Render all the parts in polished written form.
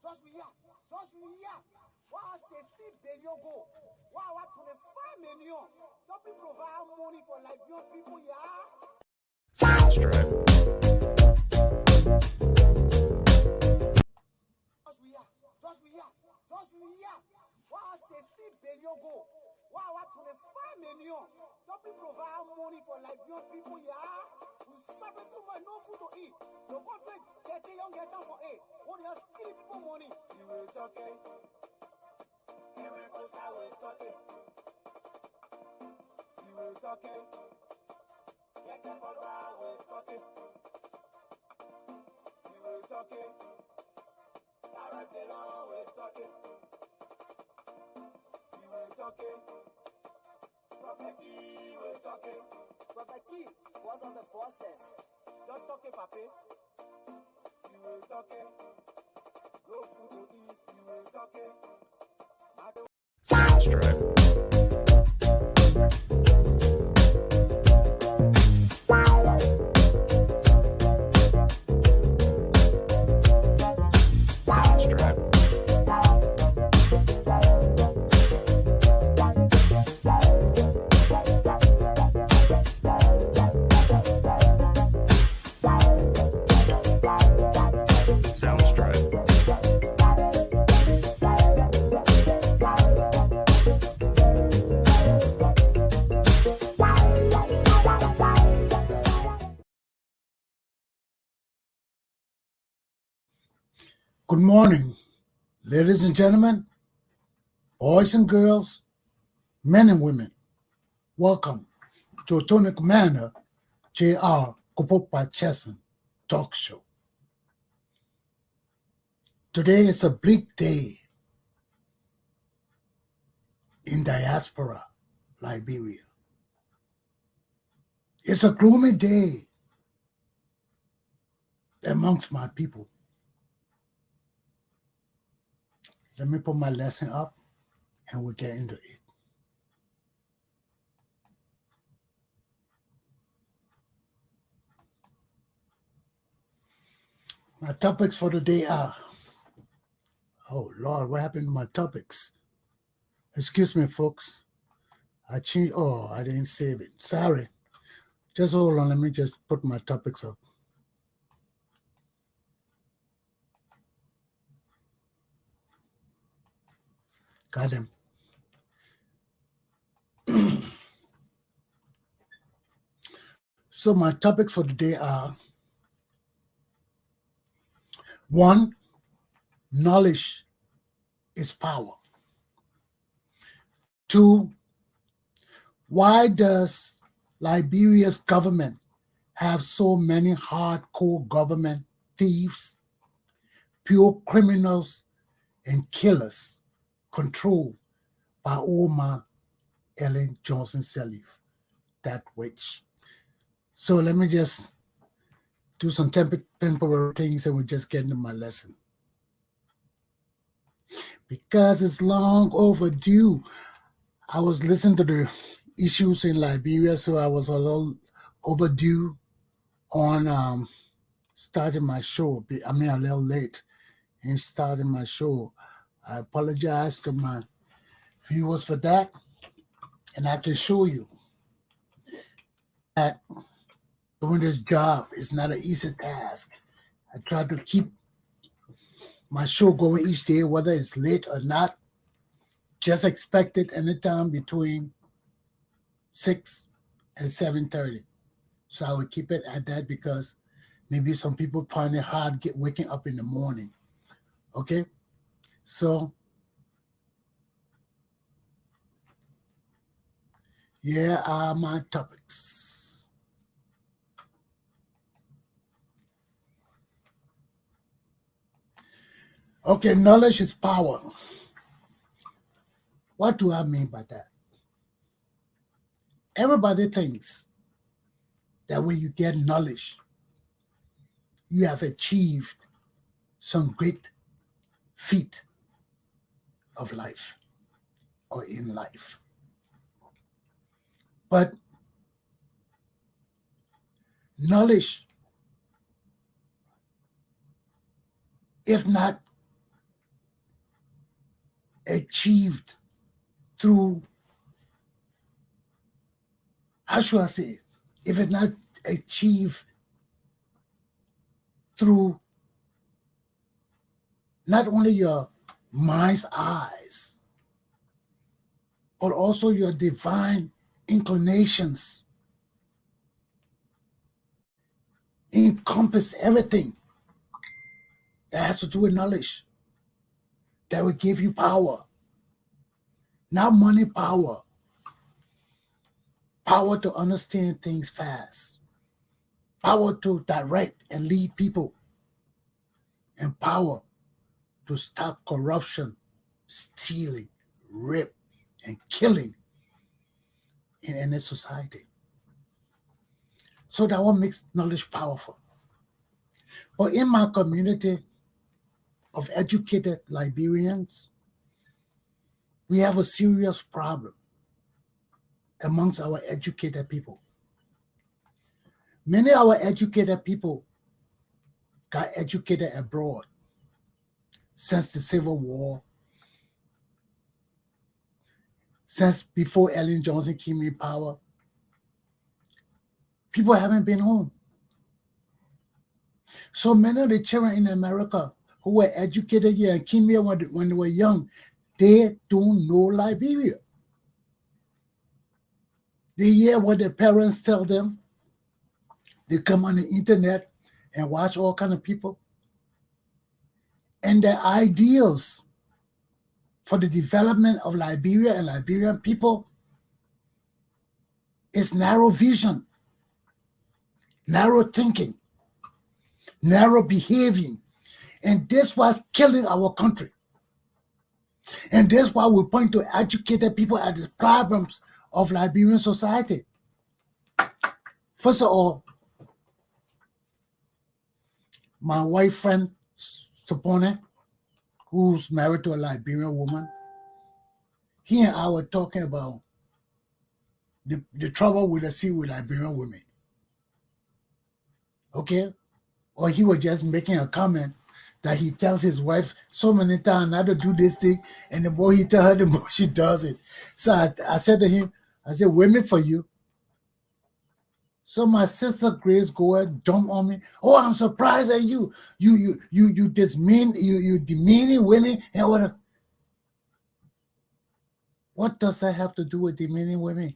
Just we here. Wow, say 6 billion go. Wow, 25 million. Don't be provide money for Liberian people, yeah. Just we here. Wow, say 6 billion go. Wow, 25 million. Don't be provide money for Liberian people, yeah. We suffer too much, no food to eat. The country get the young get down for it. What you steal people money? You will talk it. You will go I will talk it. You will talk it. Get the call I will talk it. You will talk it. Now the law will talk it. You will talk it. Prophet Key will talk it. Prophet Key was on the fastest. Don't talk it, papi. You will talk it. No food to eat. You will talk it. Good morning, ladies and gentlemen, boys and girls, men and women. Welcome to Atomic Manor, J.R. Galpohkpa Chesson Talk Show. Today is a bleak day in diaspora, Liberia. It's a gloomy day amongst my people. Let me put my lesson up and we'll get into it. My topics for today are, oh Lord, what happened to my topics? Excuse me, folks. I didn't save it. Sorry. Just hold on, let me just put my topics up. Got them. So my topics for today are: 1, knowledge is power. 2, why does Liberia's government have so many hardcore government thieves, pure criminals, and killers controlled by Old Ma Ellen Johnson-Sirleaf, that witch? So let me just do some temporary things and we'll just get into my lesson. Because it's long overdue. I was listening to the issues in Liberia, so I was a little overdue on starting my show. I mean, a little late in starting my show. I apologize to my viewers for that. And I can show you that doing this job is not an easy task. I try to keep my show going each day, whether it's late or not. Just expect it anytime between 6 and 7:30. So I will keep it at that because maybe some people find it hard waking up in the morning. Okay? So, here are my topics. Okay, knowledge is power. What do I mean by that? Everybody thinks that when you get knowledge, you have achieved some great feat of life or in life. But knowledge, if not achieved through, how should I say it? If it's not achieved through not only your mind's eyes, but also your divine inclinations, encompass everything that has to do with knowledge, that will give you power. Not money power. Power to understand things fast. Power to direct and lead people. And power to stop corruption, stealing, rape, and killing in any society. So that what makes knowledge powerful. But in my community of educated Liberians, we have a serious problem amongst our educated people. Many of our educated people got educated abroad since the Civil War, since before Ellen Johnson came in power. People haven't been home. So many of the children in America who were educated here and came here when they were young, they don't know Liberia. They hear what their parents tell them. They come on the internet and watch all kind of people. And their ideals for the development of Liberia and Liberian people is narrow vision, narrow thinking, narrow behaving. And this was killing our country. And this is why we point to educated people as the problems of Liberian society. First of all, my white friend, Sapone, who's married to a Liberian woman, he and I were talking about the trouble we see with Liberian women. Okay? Or he was just making a comment that he tells his wife so many times not to do this thing, and the more he tells her, the more she does it. So I said to him, I said, women for you. So my sister Grace jumped on me. Oh, I'm surprised at you. You demeaning women and what? What does that have to do with demeaning women?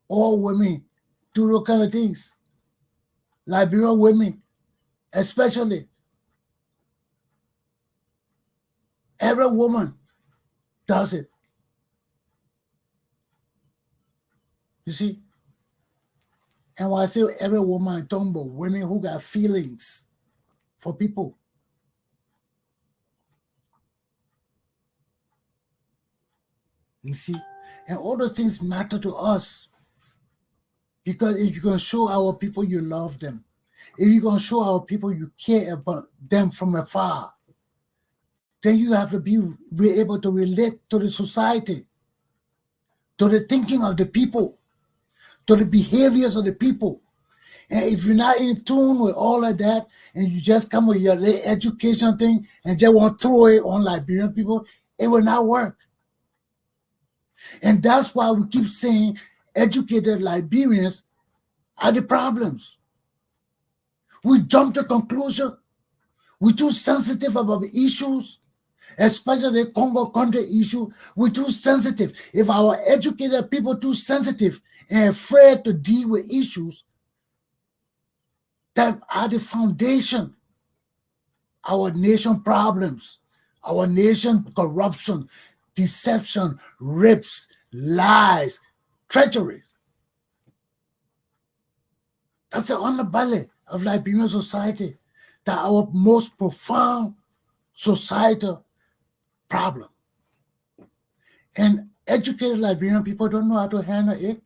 All women do those kind of things. Liberian women, especially. Every woman does it. You see? And when I say every woman, I'm talking about women who got feelings for people. You see? And all those things matter to us. Because if you're going to show our people you love them, if you're going to show our people you care about them from afar, then you have to be able to relate to the society, to the thinking of the people, to the behaviors of the people. And if you're not in tune with all of that, and you just come with your education thing and just want to throw it on Liberian people, it will not work. And that's why we keep saying educated Liberians are the problems. We jump to conclusion. We're too sensitive about the issues, especially the Congo country issue. We're too sensitive. If our educated people are too sensitive and afraid to deal with issues that are the foundation, our nation problems, our nation corruption, deception, rapes, lies, treachery. That's the underbelly of Liberian society, that our most profound societal problem. And educated Liberian people don't know how to handle it.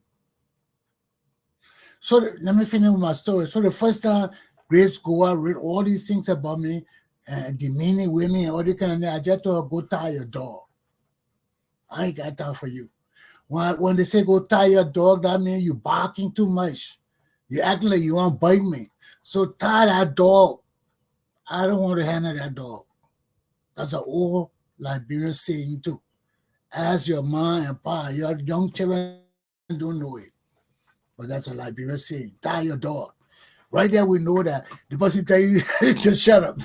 So let me finish with my story. So the first time Grace Goa read all these things about me, and demeaning women and all that kind of thing, I just told her, go tie your dog. I ain't got time for you. When they say go tie your dog, that means you barking too much. You acting like you want to bite me. So tie that dog. I don't want to handle that dog. That's an old Liberian saying too. As your ma and pa, your young children don't know it. But that's a Liberian saying. Tie your dog. Right there we know that the person tell you to shut up.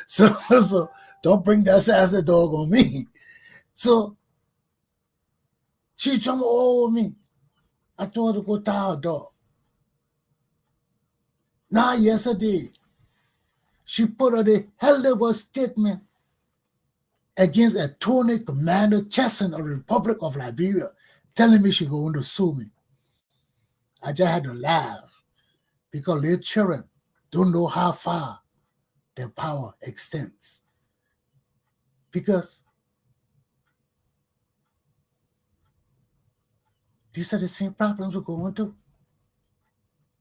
So don't bring that sassy dog on me. So she jumped all over me. I told her to go tie her dog. Now yesterday, she put out a hell of a statement against Attorney Commander Chessin of the Republic of Liberia, telling me she's going to sue me. I just had to laugh because little children don't know how far their power extends. Because these are the same problems we're going through.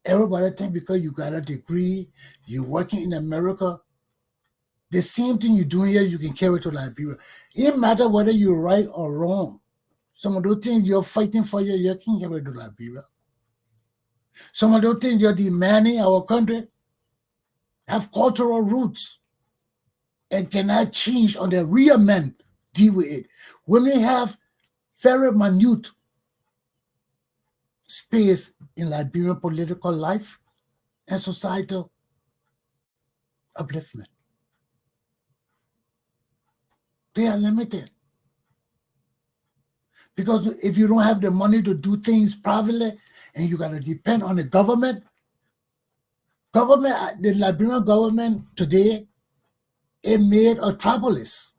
Everybody think because you got a degree, you're working in America, the same thing you're doing here, you can carry to Liberia. It doesn't matter whether you're right or wrong. Some of those things you're fighting for, you can carry to Liberia. Some of those things you're demanding our country have cultural roots and cannot change on the real men deal with it. Women have very minute space in Liberian political life and societal upliftment. They are limited. Because if you don't have the money to do things privately and you got to depend on the government, the Liberian government today, it made a tribalist.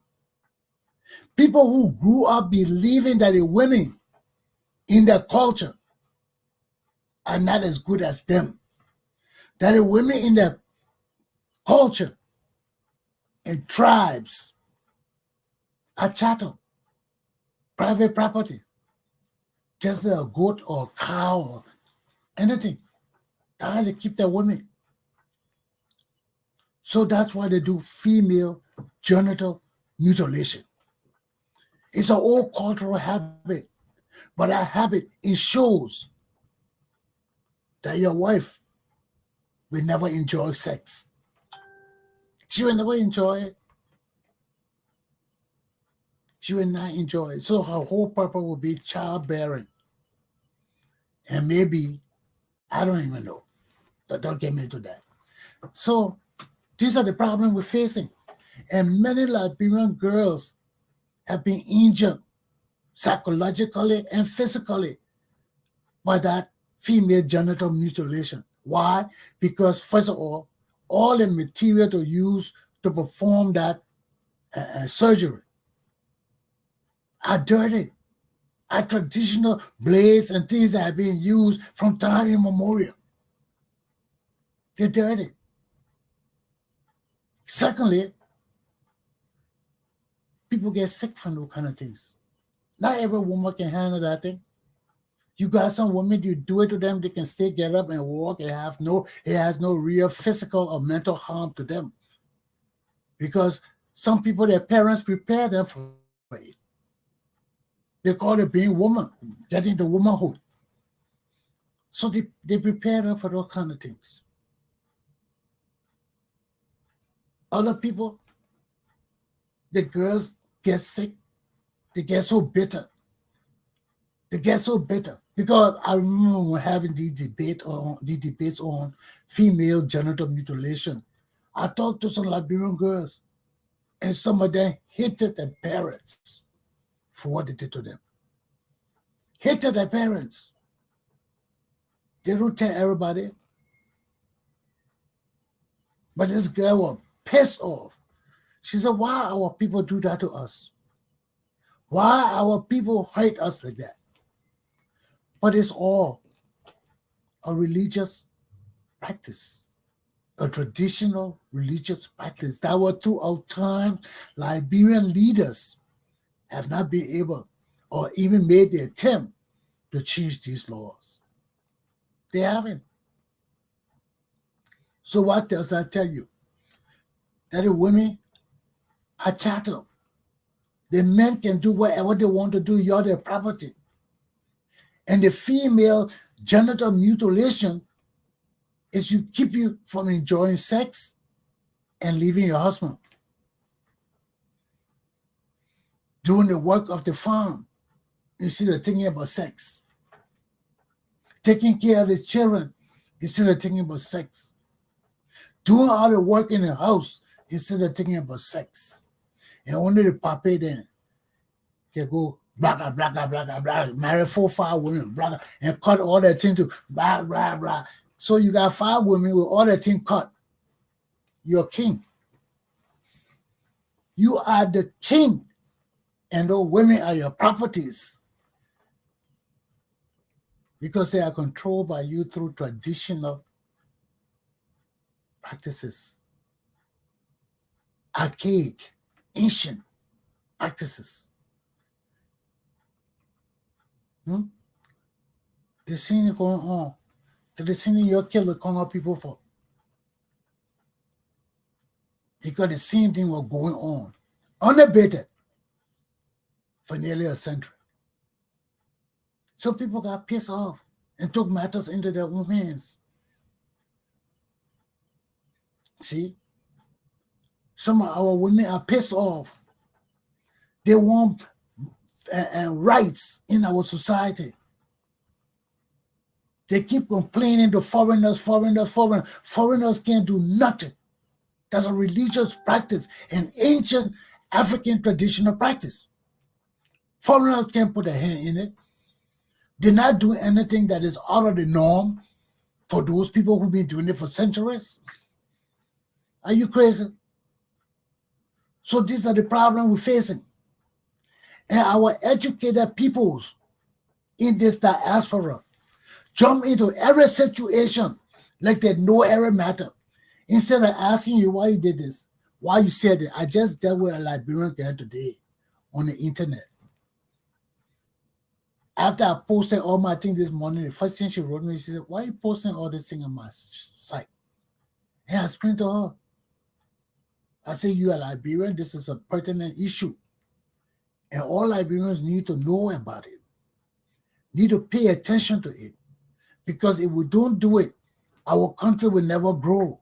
People who grew up believing that the women in their culture are not as good as them, that the women in their culture and tribes are chattel, private property, just like a goat or a cow or anything. That's how they keep their women. So that's why they do female genital mutilation. It's an old cultural habit, but that habit, it shows that your wife will never enjoy sex. She will never enjoy it. She will not enjoy it. So her whole purpose will be childbearing. And maybe, I don't even know. Don't get me into that. So these are the problems we're facing. And many Liberian girls have been injured psychologically and physically by that female genital mutilation. Why? Because first of all the material to use to perform that surgery are dirty, are traditional blades and things that have been used from time immemorial. They're dirty. Secondly, people get sick from those kind of things. Not every woman can handle that thing. You got some women, you do it to them, they can still get up and walk. It has no real physical or mental harm to them. Because some people, their parents prepare them for it. They call it being woman, getting the womanhood. So they prepare them for those kind of things. Other people, the girls get sick. They get so bitter. Because I remember when having these debates on female genital mutilation. I talked to some Liberian girls, and some of them hated their parents for what they did to them. Hated their parents. They don't tell everybody. But this girl was pissed off. She said, why our people do that to us? Why our people hate us like that? But it's all a religious practice, a traditional religious practice that was throughout time. Liberian leaders have not been able or even made the attempt to change these laws. They haven't. So what does that tell you? That the women are chattel. The men can do whatever they want to do. You're their property. And the female genital mutilation is to keep you from enjoying sex and leaving your husband. doing the work of the farm instead of thinking about sex, taking care of the children instead of thinking about sex, doing all the work in the house instead of thinking about sex. And only the papa then can go blah, blah, blah, blah, blah, blah, marry 4, 5 women, blah, and cut all that thing to blah, blah, blah. So you got 5 women with all that thing cut. You're king. You are the king, and those women are your properties because they are controlled by you through traditional practices, archaic, ancient practices. The thing going on, the thing you're killing Congo people for, because the same thing was going on, unabated, for nearly a century. So people got pissed off and took matters into their own hands. See? Some of our women are pissed off. They want rights in our society. They keep complaining to foreigners. Foreigners can't do nothing. That's a religious practice, an ancient African traditional practice. Foreigners can't put a hand in it. They're not doing anything that is out of the norm for those people who've been doing it for centuries. Are you crazy? So these are the problems we're facing. And our educated peoples in this diaspora jump into every situation like they know every matter. Instead of asking you why you did this, why you said it. I just dealt with a Liberian girl today on the internet. After I posted all my things this morning, the first thing she wrote me, she said, why are you posting all this thing on my site? And I explained to her. I said, you are Liberian, this is a pertinent issue. And all Liberians need to know about it, need to pay attention to it. Because if we don't do it, our country will never grow.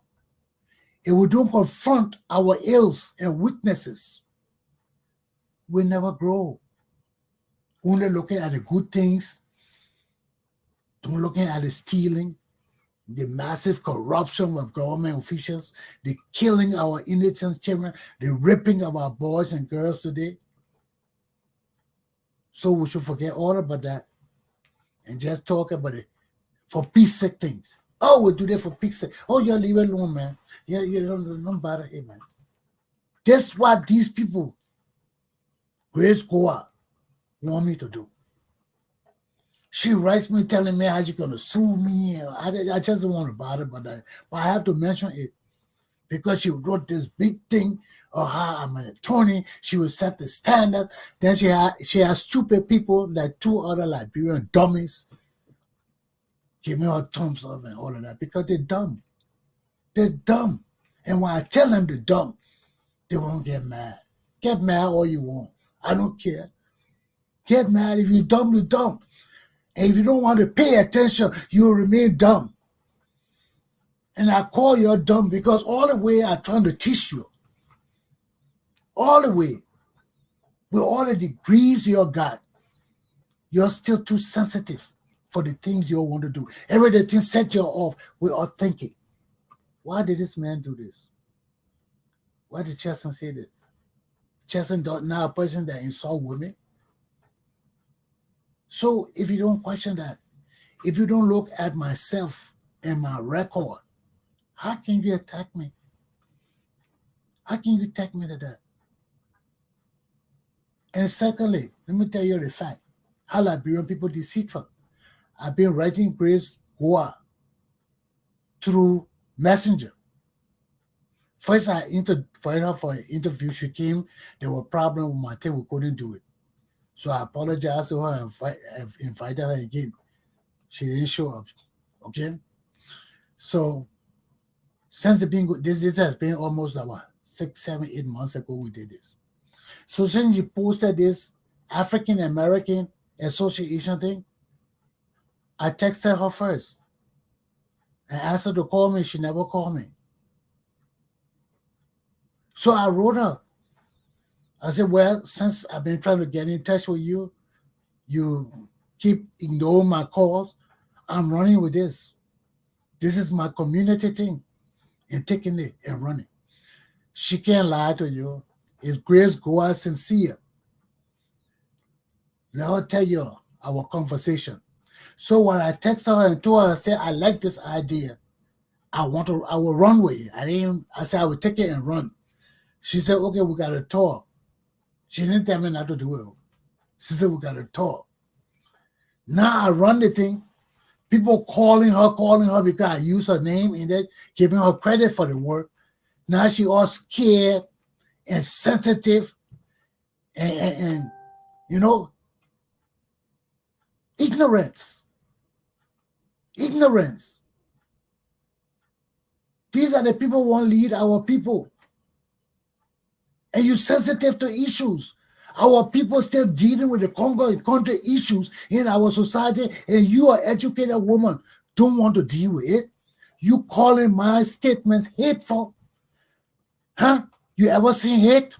If we don't confront our ills and weaknesses, we'll never grow. Only looking at the good things, don't looking at the stealing, the massive corruption of government officials, the killing our innocent children, the raping of our boys and girls today. So we should forget all about that and just talk about it for peace sake things. Oh, we do that for peace sake. Oh, you're leaving alone, man. Yeah, you don't bother it, man. That's what these people, Grace Goa, want me to do. She writes me telling me how she's going to sue me. I just don't want to bother about that. But I have to mention it because she wrote this big thing of how I'm an attorney. She will set the standard. Then she has stupid people like 2 other Liberian dummies give me a thumbs up and all of that because they're dumb. They're dumb. And when I tell them they're dumb, they won't get mad. Get mad all you want. I don't care. Get mad. If you're dumb, you're dumb. And if you don't want to pay attention, you'll remain dumb. And I call you dumb because all the way I'm trying to teach you, all the way, with all the degrees you got, you're still too sensitive for the things you want to do. Everything set you off with our thinking. Why did this man do this? Why did Chesson say this? Chesson now a person that insult women. So if you don't question that, if you don't look at myself and my record, how can you attack me? How can you attack me to that? And secondly, let me tell you the fact, how Liberian people deceitful. I've been writing Grace Goa through Messenger. First, I invited her for an interview. She came. There were problems with my thing. We couldn't do it. So I apologized to her and invited her again. She didn't show up. Okay? So since the being this has been almost like 6, 7, 8 months ago we did this. So since she posted this African American Association thing, I texted her first and asked her to call me. She never called me. So I wrote her. I said, well, since I've been trying to get in touch with you, you keep ignoring my calls. I'm running with this. This is my community thing, and taking it and running. She can't lie to you. It's grace go out sincere. Let her tell you our conversation. So when I texted her and told her, I said, I like this idea. I will run with it. I said I would take it and run. She said, okay, we gotta talk. She didn't tell me not to do it. She said, we gotta talk. Now I run the thing. People calling her because I use her name and then giving her credit for the work. Now she all scared and sensitive and you know, ignorance. Ignorance. These are the people who want to lead our people. And you're sensitive to issues. Our people still dealing with the Congo and country issues in our society, and you, an educated woman, don't want to deal with it. You calling my statements hateful? Huh? You ever seen hate?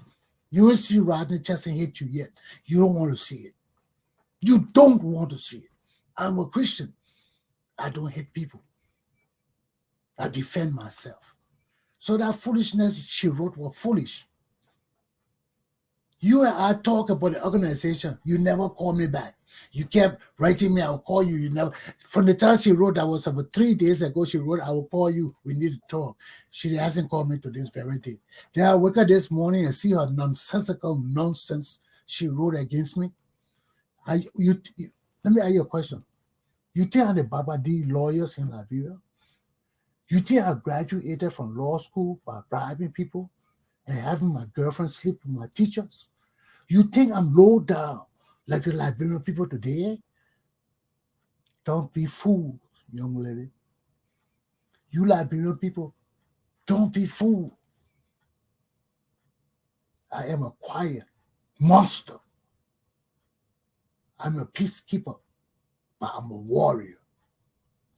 You ain't see Rodney Chesson hate you yet. You don't want to see it. You don't want to see it. I'm a Christian. I don't hate people. I defend myself. So that foolishness she wrote was foolish. You and I talk about the organization. You never call me back. You kept writing me, I will call you. You never. From the time she wrote, that was about 3 days ago, she wrote, I will call you. We need to talk. She hasn't called me to this very day. Then I wake up this morning and see her nonsensical nonsense she wrote against me. Let me ask you a question. You think I'm the Baba D lawyers in Liberia? You think I graduated from law school by bribing people and having my girlfriend sleep with my teachers? You think I'm low down like the Liberian people today? Don't be fooled, young lady. You Liberian people, don't be fooled. I am a quiet monster. I'm a peacekeeper, but I'm a warrior,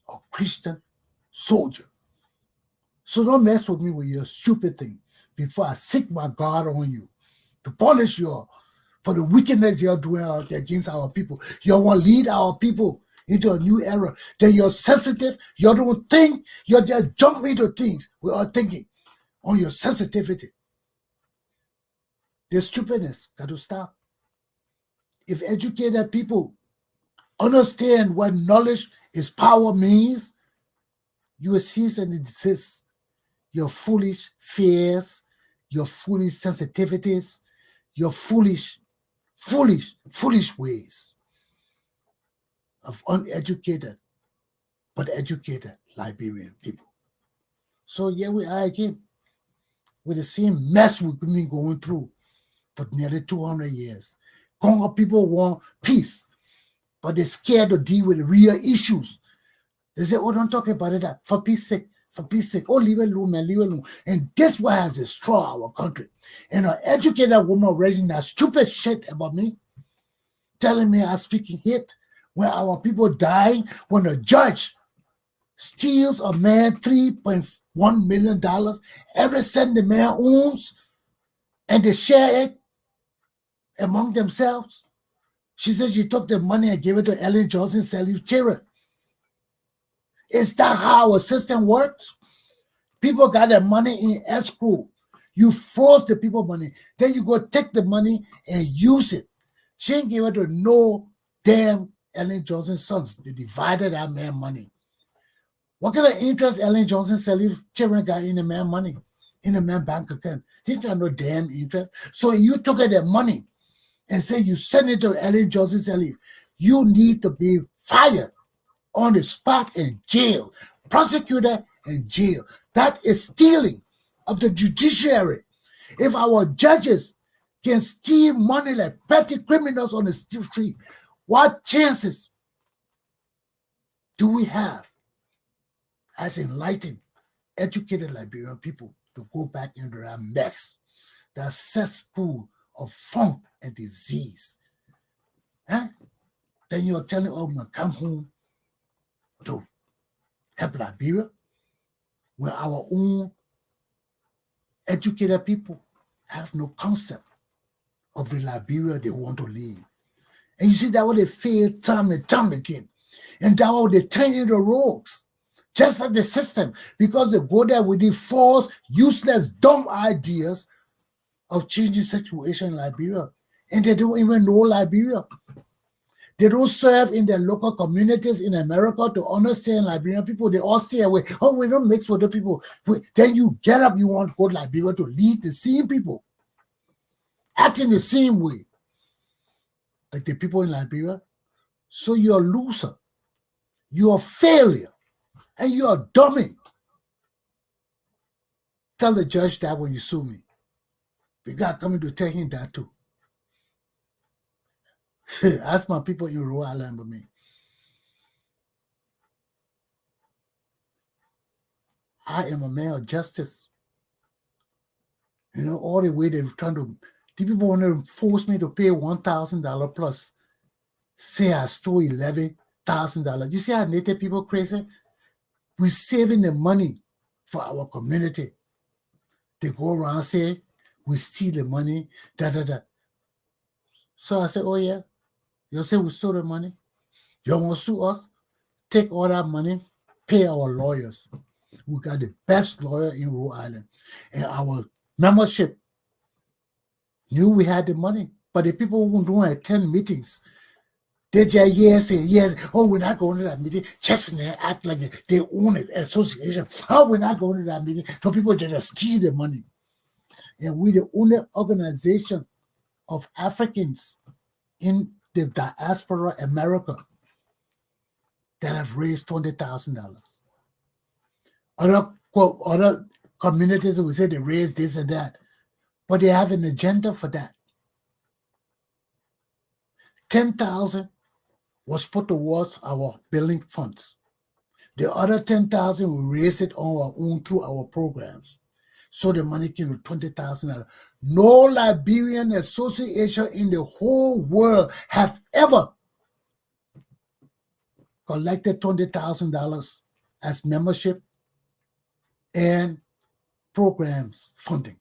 a Christian soldier. So don't mess with me with your stupid thing before I seek my God on you to punish you for the wickedness you're doing out there against our people. You want to lead our people into a new era. Then you're sensitive. You don't think. You just jump into things without thinking on your sensitivity. The stupidness got to stop. If educated people understand what knowledge is power means, you will cease and desist your foolish fears, your foolish sensitivities, your foolish ways of uneducated but educated Liberian people. So here we are again with the same mess we've been going through for nearly 200 years. Congo people want peace, but they're scared to deal with the real issues. They say, oh, don't talk about it. For peace sake. For peace sake. Oh, leave it alone, man, leave it alone. And this what has destroyed our country. And an educated woman writing that stupid shit about me, telling me I'm speaking hate when our people die, when a judge steals a man $3.1 million, every cent the man owns, and they share it among themselves. She said she took the money and gave it to Ellen Johnson-Sirleaf children. Is that how our system works? People got their money in escrow. You force the people money. Then you go take the money and use it. She ain't give it to no damn Ellen Johnson's sons. They divided that man money. What kind of interest Ellen Johnson-Sirleaf children got in the man money, in the man bank account? They got no damn interest. So you took their money and say you send it to Ellen Johnson-Sirleaf. You need to be fired on the spot in jail, prosecutor in jail. That is stealing of the judiciary. If our judges can steal money like petty criminals on the street, what chances do we have as enlightened, educated Liberian people to go back into that mess, that cesspool of funk and disease? Huh? Then you're telling us to come home to help Liberia where our own educated people have no concept of the Liberia they want to leave. And you see that what they fail time and time again. And that what they turn into rogues. Just like the system. Because they go there with the false, useless, dumb ideas of changing situation in Liberia. And they don't even know Liberia. They don't serve in their local communities in America to understand Liberian people. They all stay away. Oh, we don't mix with the people. Then you get up, you want to go to Liberia to lead the same people. Acting the same way. Like the people in Liberia. So you're a loser. You're a failure. And you're a dummy. Tell the judge that when you sue me. The guy coming to tell him that too. Ask my people in Rhode Island with me. I am a man of justice. You know, all the way they're trying to, the people want to force me to pay $1,000 plus. Say I stole $11,000. You see how Native people crazy? We're saving the money for our community. They go around saying, we steal the money, da. So I said, oh yeah, you say we stole the money? You want to sue us? Take all that money, pay our lawyers. We got the best lawyer in Rhode Island. And our membership knew we had the money. But the people who don't attend meetings, they just yes. Oh, we're not going to that meeting. Just act like they own it, association. Oh, we're not going to that meeting. So people just steal the money. And we're the only organization of Africans in the diaspora America that have raised $20,000. Other communities will say they raise this and that, but they have an agenda for that. 10,000 was put towards our building funds. The other 10,000 we raise it on our own through our programs. So the money came to $20,000. No Liberian association in the whole world have ever collected $20,000 as membership and programs funding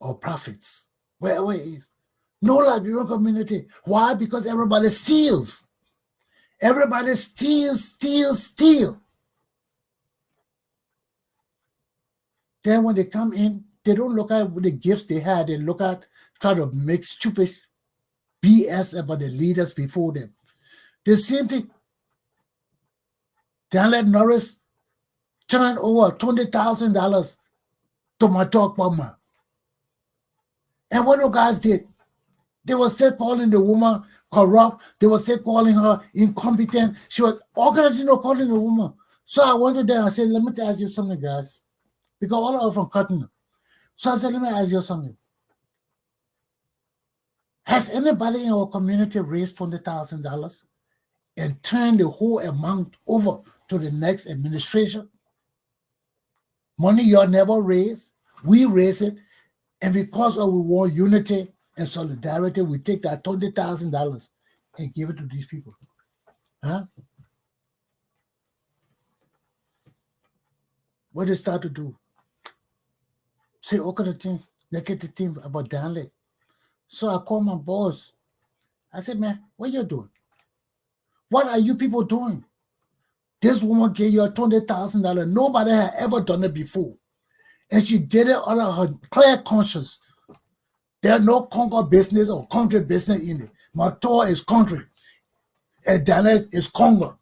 or profits. Where is? No Liberian community. Why? Because everybody steals. Everybody steals. Then when they come in, they don't look at the gifts they had. They look at, try to make stupid BS about the leaders before them. The same thing. Danlett Norris turned over $20,000 to my dog Mama. And what those guys did, they were still calling the woman corrupt. They were still calling her incompetent. She was organizing calling the woman. So I went to them and I said, let me ask you something, guys. Because all of them from cutting. So I said, let me ask you something. Has anybody in our community raised $20,000 and turned the whole amount over to the next administration? Money y'all never raised, we raise it, and because we want unity and solidarity, we take that $20,000 and give it to these people. Huh? What they start to do? Say, okay, the thing, negative thing about Danley. So I called my boss. I said, man, what you doing? What are you people doing? This woman gave you $20,000. Nobody had ever done it before. And she did it under her clear conscience. There's no Congo business or country business in it. My tour is country. And Danley is Congo.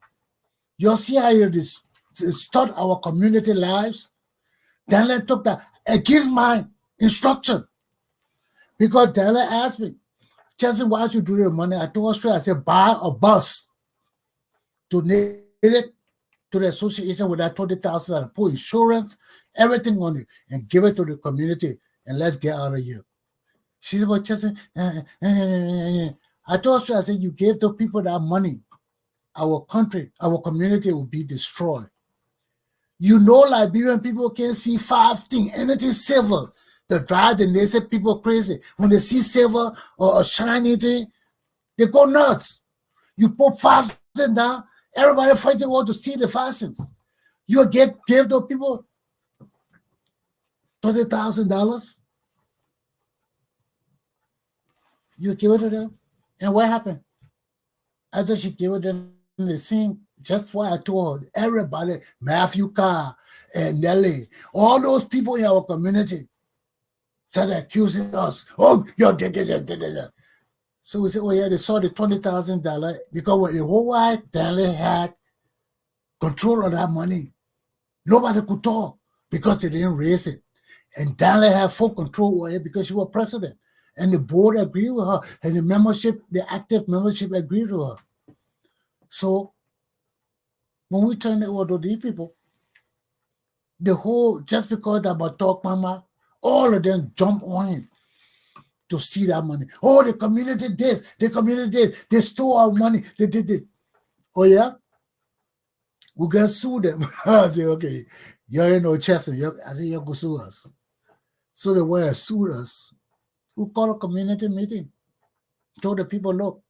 You see how it start our community lives? Danley took that against my instruction. Because Danley asked me, Chessin, why you do the money? I told her straight, I said, buy a bus. Donate it to the association with that $20,000, put insurance, everything on it, and give it to the community, and let's get out of here. She said, well, Chessin, I told her straight, I said, you gave the people that money, our country, our community will be destroyed. You know Liberian people can see 5 things, anything silver, to drive the native people crazy. When they see silver or a shiny thing, they go nuts. You put 5 cents down, everybody fighting want to steal the 5 cents. You give those people $20,000. You give it to them. And what happened? After she gave it them the scene, just what I told everybody, Matthew Carr and Nelly, all those people in our community started accusing us. Oh, you did this, you did this. So we said, oh yeah, they saw the $20,000 because when the whole while Nelly had control of that money. Nobody could talk because they didn't raise it. And Daniel had full control over it because she was president. And the board agreed with her. And the membership, the active membership agreed with her. So when we turned it over to these people, the whole, just because that about talk mama, all of them jump on him to steal that money. Oh, the community this, the community this, they stole our money, they did it. Oh yeah? We got sue them. I said, okay, you ain't no Chesson. I said, you go sue us. So they went and sued us. We called a community meeting. Told the people, look,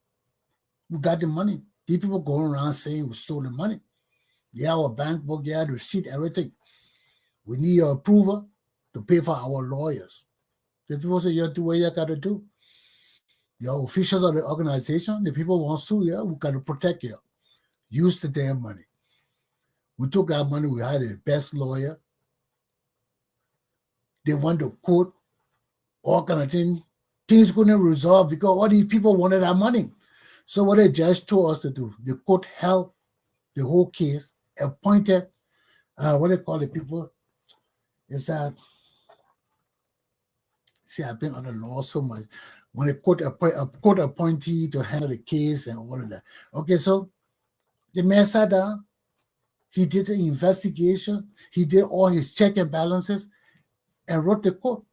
we got the money. These people going around saying we stole the money. Yeah, our bank book, yeah, the receipt, everything. We need your approval to pay for our lawyers. The people say, you do what you got to do. Your officials of the organization, the people want to sue you, we got to protect you. Use the damn money. We took that money, we hired the best lawyer. They went to court, all kind of things. Things couldn't resolve because all these people wanted our money. So what the judge told us to do, the court held the whole case, appointed, what they call the people, is that, see, I've been on the law so much. When a court appointee to handle the case and all of that. Okay, so the man sat down, he did the investigation, he did all his check and balances, and wrote the court.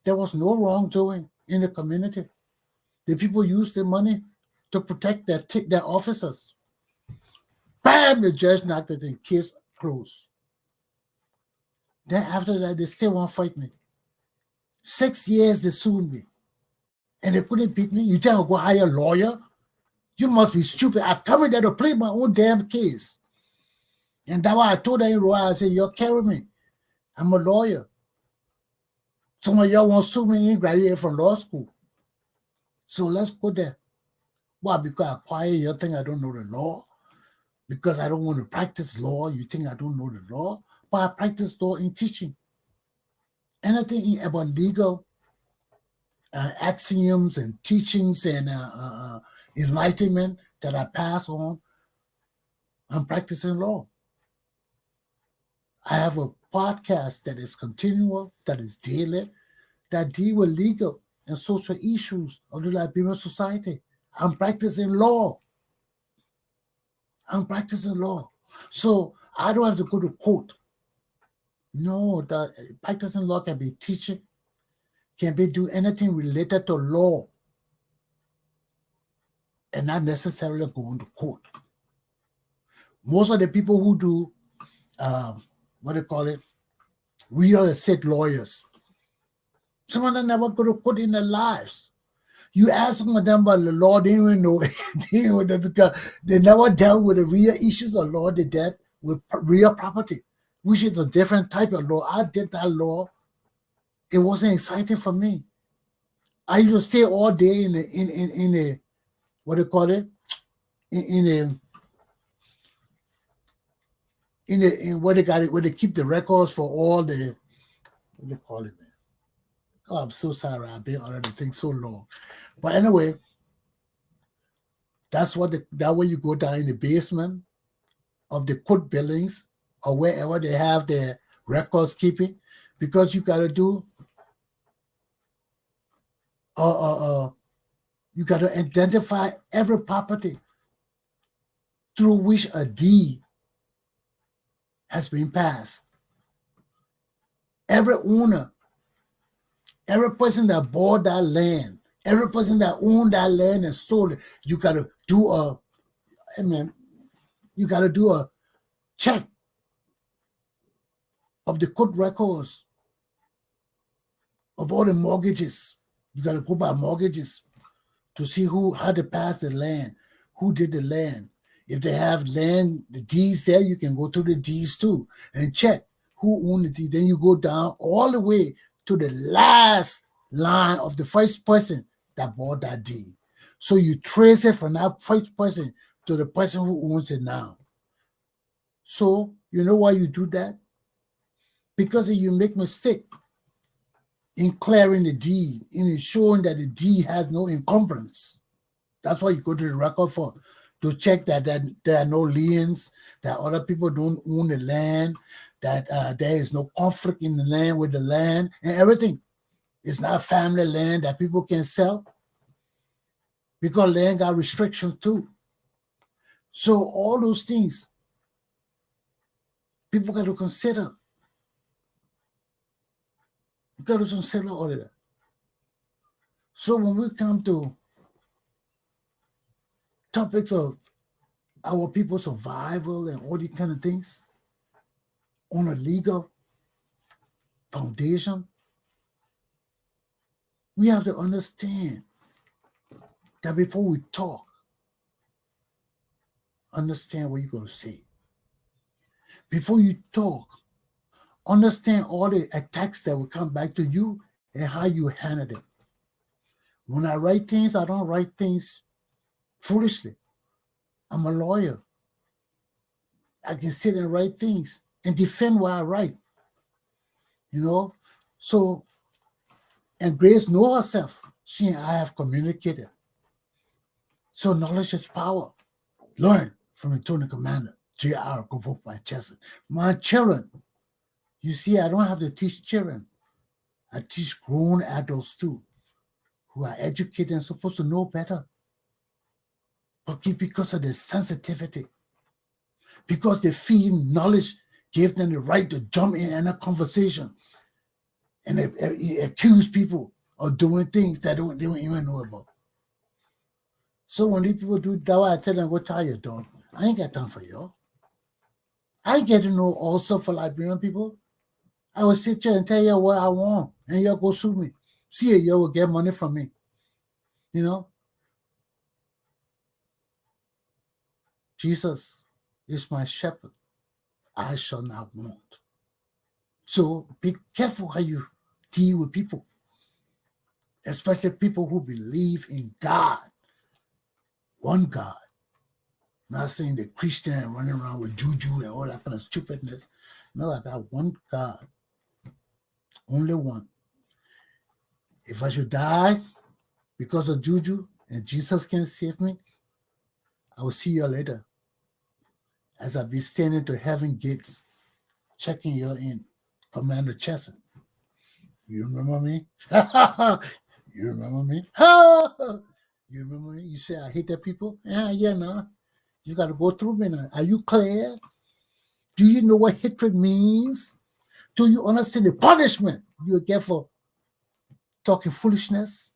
There was no wrongdoing in the community. The people used the money to protect their officers. Bam! The judge knocked it in, case closed. Then after that, they still won't fight me. 6 years they sued me. And they couldn't beat me. You tell me go hire a lawyer? You must be stupid. I come in there to play my own damn case. And that's why I told them in Roy, I said, you're carrying me. I'm a lawyer. Some of y'all want to sue me in graduated from law school. So let's go there. Why? Because I quiet, you think I don't know the law? Because I don't want to practice law, you think I don't know the law? But I practice law in teaching. Anything about legal axioms and teachings and enlightenment that I pass on, I'm practicing law. I have a podcast that is continual, that is daily, that deal with legal and social issues of the Liberian society. I'm practicing law. I'm practicing law. So I don't have to go to court. No, the practicing law can be teaching, can be do anything related to law, and not necessarily going to court. Most of the people who do, what they call it, real estate lawyers, some of them never go to court in their lives. You ask some of them about the law, they don't even know, because they never dealt with the real issues of law. They dealt with real property, which is a different type of law. I did that law. It wasn't exciting for me. I used to stay all day in a what they call it, in what they got it, where they keep the records for all the, what they call it, man. Oh, I'm so sorry. I've been on the thing so long. But anyway, that's that way you go down in the basement of the court buildings or wherever they have their records keeping, because you got to do, you got to identify every property through which a deed has been passed. Every owner, every person that bought that land, every person that owned that land and stole it, you got to do a check of the court records of all the mortgages. You got to go by mortgages to see how they passed the land, who did the land. If they have land, the deeds there, you can go to the deeds too and check who owned the deed. Then you go down all the way to the last line of the first person that bought that deed. So you trace it from that first person to the person who owns it now. So you know why you do that? Because if you make mistake in clearing the deed, in ensuring that the deed has no encumbrance. That's why you go to the record for, to check that there are no liens, that other people don't own the land, that there is no conflict in the land with the land, and everything. It's not family land that people can sell, because land got restrictions too. So all those things, people got to consider. You got to consider all of that. So when we come to topics of our people's survival and all these kind of things on a legal foundation, we have to understand that before we talk, understand what you're going to say. Before you talk, understand all the attacks that will come back to you and how you handle them. When I write things, I don't write things foolishly. I'm a lawyer. I can sit and write things and defend what I write. You know? So, and Grace knows herself. She and I have communicated. So knowledge is power. Learn from the Lieutenant Commander, J.R. Galpohkpa Chesson. My children, you see, I don't have to teach children. I teach grown adults too, who are educated and supposed to know better. But because of their sensitivity, because they feel knowledge gave them the right to jump in a conversation and accuse people of doing things that they don't even know about. So when these people do that, I tell them, go tie your dog. I ain't got time for y'all. I ain't get to know all stuff for Liberian people. I will sit here and tell you what I want, and y'all go sue me. See it, y'all will get money from me. You know? Jesus is my shepherd. I shall not want. So be careful how you deal with people, especially people who believe in God, one God. Not saying the Christian running around with juju and all that kind of stupidness. No, I got one God, only one. If I should die because of juju and Jesus can save me, I will see you later. As I be standing to heaven gates, checking you in, Commander Chessin. You remember me? You remember me? You remember me? You say I hate that people? Yeah, no. You got to go through me now. Are you clear? Do you know what hatred means? Do you understand the punishment you get for talking foolishness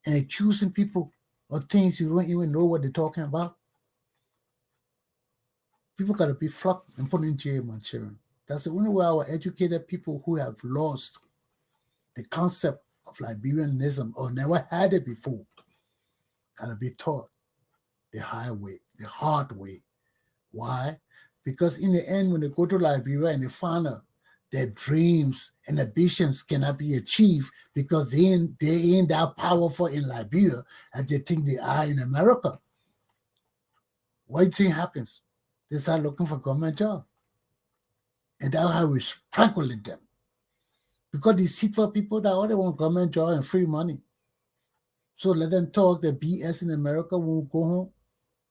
and accusing people of things you don't even know what they're talking about? People got to be flogged and put in jail, my children. That's the only way our educated people who have lost the concept of Liberianism or never had it before got to be taught the hard way. Why? Because in the end, when they go to Liberia and they find out their dreams and ambitions cannot be achieved because they ain't that powerful in Liberia as they think they are in America. What do you think happens? They start looking for government job. And that's how we strangle them. Because these deceitful people that all they want government job and free money. So let them talk the BS in America. When we go home,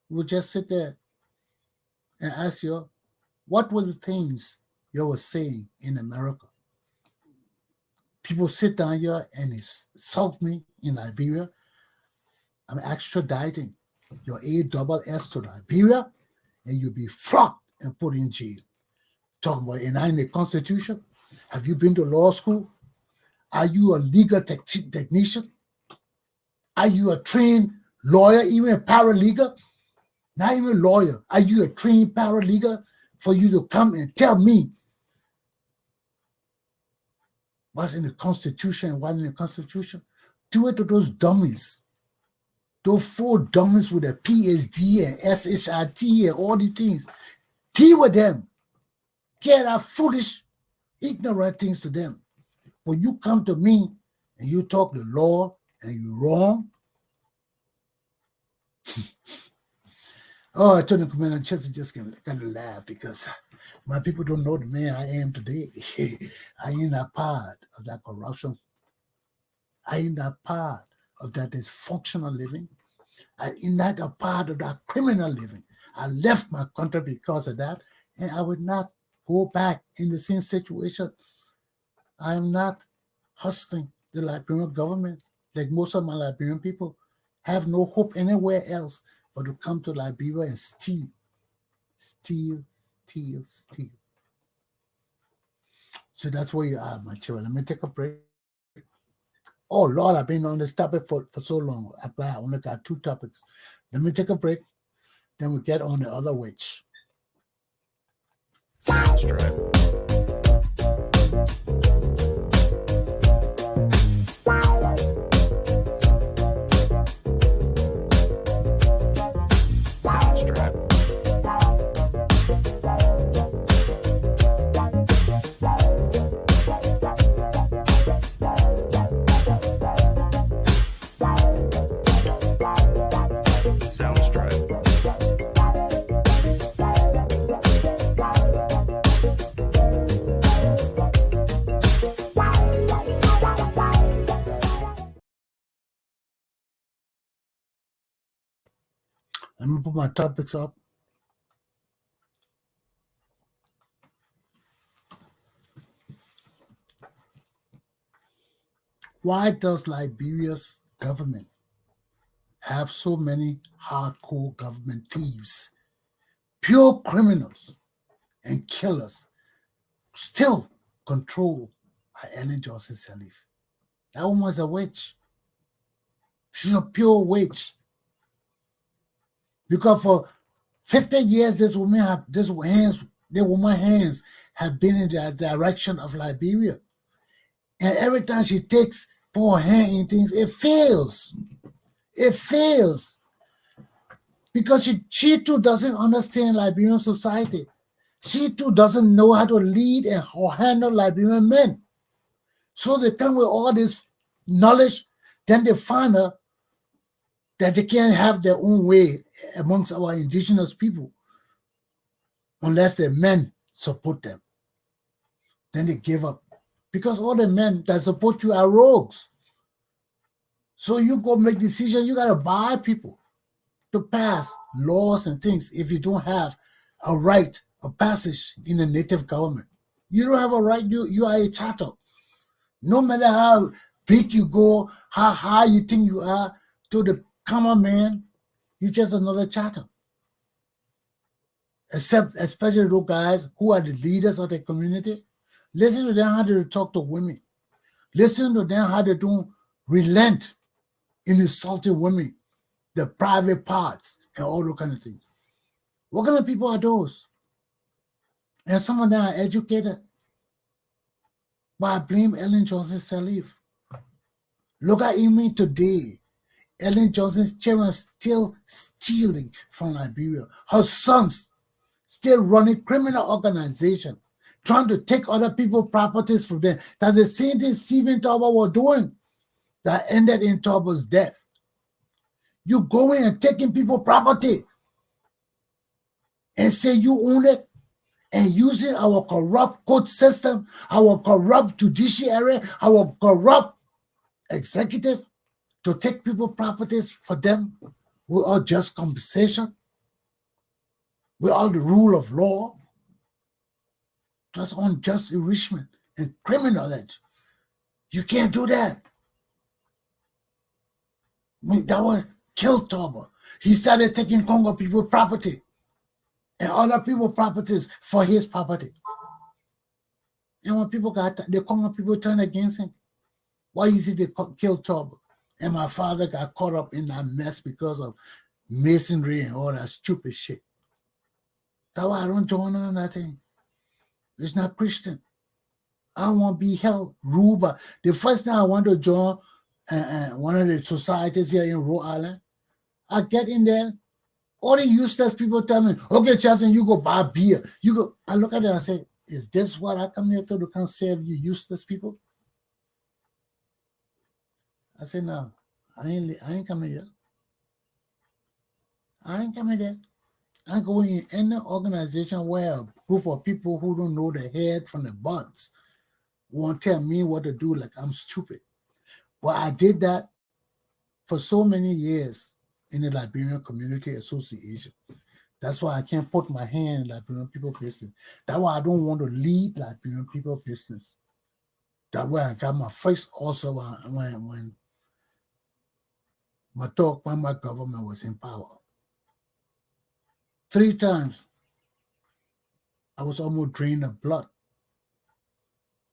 we'll just sit there and ask you, what were the things you were saying in America? People sit down here and insult me in Liberia. I'm extraditing your ASS to Liberia, and you'll be flogged and put in jail. Talking about in the Constitution. Have you been to law school? Are you a legal technician? Are you a trained lawyer, even a paralegal? Not even a lawyer. Are you a trained paralegal for you to come and tell me what's in the Constitution and what's in the Constitution? Do it to those dummies. Those 4 dummies with a PhD and SHIT and all these things. Deal with them. Get out foolish, ignorant things to them. When you come to me and you talk the law and you're wrong. Oh, I told the Commander Chesson just got to laugh because my people don't know the man I am today. I ain't that part of that corruption. I ain't that part of that dysfunctional living. I ain't that a part of that criminal living. I left my country because of that, and I would not go back in the same situation. I am not hustling the Liberian government like most of my Liberian people have no hope anywhere else but to come to Liberia and steal. So that's where you are, my children. Let me take a break. Oh, Lord, I've been on this topic for so long. I only got 2 topics. Let me take a break. Then we get on the other witch. That's right. Let me put my topics up. Why does Liberia's government have so many hardcore government thieves, pure criminals, and killers still controlled by Ellen Johnson-Sirleaf? That woman's a witch. She's a pure witch. Because for 50 years, the woman's hands have been in the direction of Liberia. And every time she takes her hand in things, it fails. It fails. Because she too doesn't understand Liberian society. She too doesn't know how to lead and handle Liberian men. So they come with all this knowledge, then they find out that they can't have their own way amongst our indigenous people unless their men support them. Then they give up. Because all the men that support you are rogues. So you go make decisions, you got to buy people to pass laws and things if you don't have a right of passage in the native government. You don't have a right, you are a chattel. No matter how big you go, how high you think you are, to the common man, you're just another chattel. Except, especially those guys who are the leaders of the community. Listen to them how they talk to women. Listen to them how they don't relent in insulting women, the private parts, and all those kind of things. What kind of people are those? And some of them are educated. But I blame Ellen Johnson-Sirleaf. Look at me today. Ellen Johnson's children are still stealing from Liberia. Her sons still running criminal organization, trying to take other people's properties from them. That's the same thing Stephen Tauber was doing that ended in Tauber's death. You going and taking people's property and say you own it, and using our corrupt court system, our corrupt judiciary, our corrupt executive to take people's properties for them without just compensation, without the rule of law. That's unjust enrichment and criminality. You can't do that. When that one killed Tauber, he started taking Congo people's property and other people's properties for his property. And when the Congo people turned against him, why you think they killed Tauber? And my father got caught up in that mess because of masonry and all that stupid shit. That's why I don't join on that thing. It's not Christian. I want to be held, ruled by. The first time I want to join one of the societies here in Rhode Island, I get in there, all the useless people tell me, okay, Chesson, you go buy beer. You go. I look at it and I say, is this what I come here to come serve you useless people? I say, no. I ain't coming here. I ain't coming there. I go in any organization where a group of people who don't know the head from the buds won't tell me what to do like I'm stupid. Well, I did that for so many years in the Liberian Community Association. That's why I can't put my hand in Liberian people business. That's why I don't want to lead Liberian people business. That way I got my first also when my talk when my government was in power. 3 times I was almost drained of blood.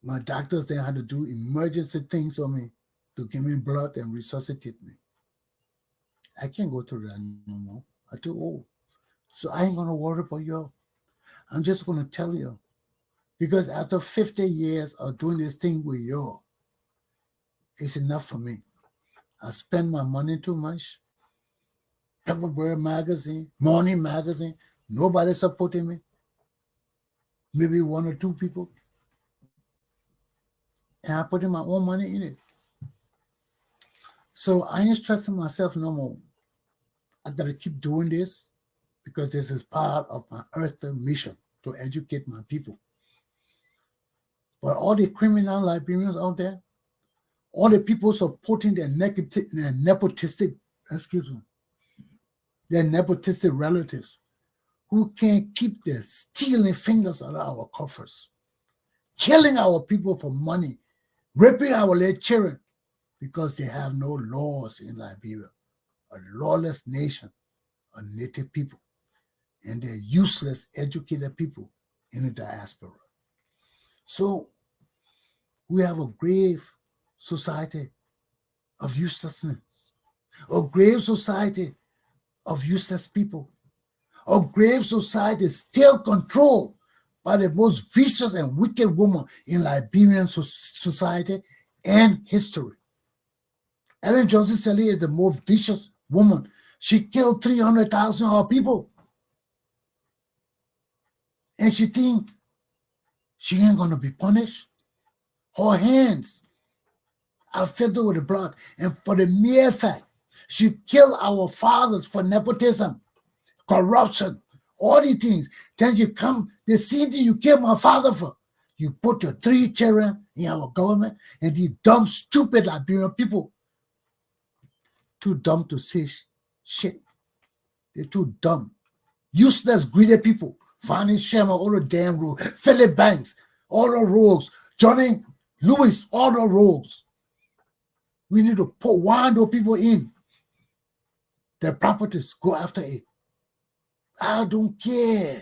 My doctors then had to do emergency things on me to give me blood and resuscitate me. I can't go through that no more. I'm too old. So I ain't gonna worry about you. I'm just gonna tell you. Because after 50 years of doing this thing with you, it's enough for me. I spend my money too much. Pepperberry magazine, Morning magazine, nobody supporting me. Maybe 1 or 2 people. And I put in my own money in it. So I ain't stressing myself no more. I gotta keep doing this because this is part of my earthly mission to educate my people. But all the criminal Liberians out there, all the people supporting their nepotistic relatives who can't keep their stealing fingers out of our coffers, killing our people for money, raping our little children because they have no laws in Liberia, a lawless nation of native people, and they're useless, educated people in the diaspora. So we have a grave society of uselessness, a grave society of useless people, a grave society still controlled by the most vicious and wicked woman in Liberian society and history. Ellen Johnson-Sirleaf is the most vicious woman. She killed 300,000 of her people. And she think she ain't going to be punished. Her hands are filled with the blood. And for the mere fact she killed our fathers for nepotism, corruption, all these things. Then you come, the same thing you killed my father for. You put your 3 children in our government and these dumb, stupid Liberian people. Too dumb to say shit. They're too dumb. Useless, greedy people. Fannie Sherman, all the damn rogues. Philip Banks, all the rogues. Johnny Lewis, all the rogues. We need to put one of those people in. Their properties, go after it. I don't care.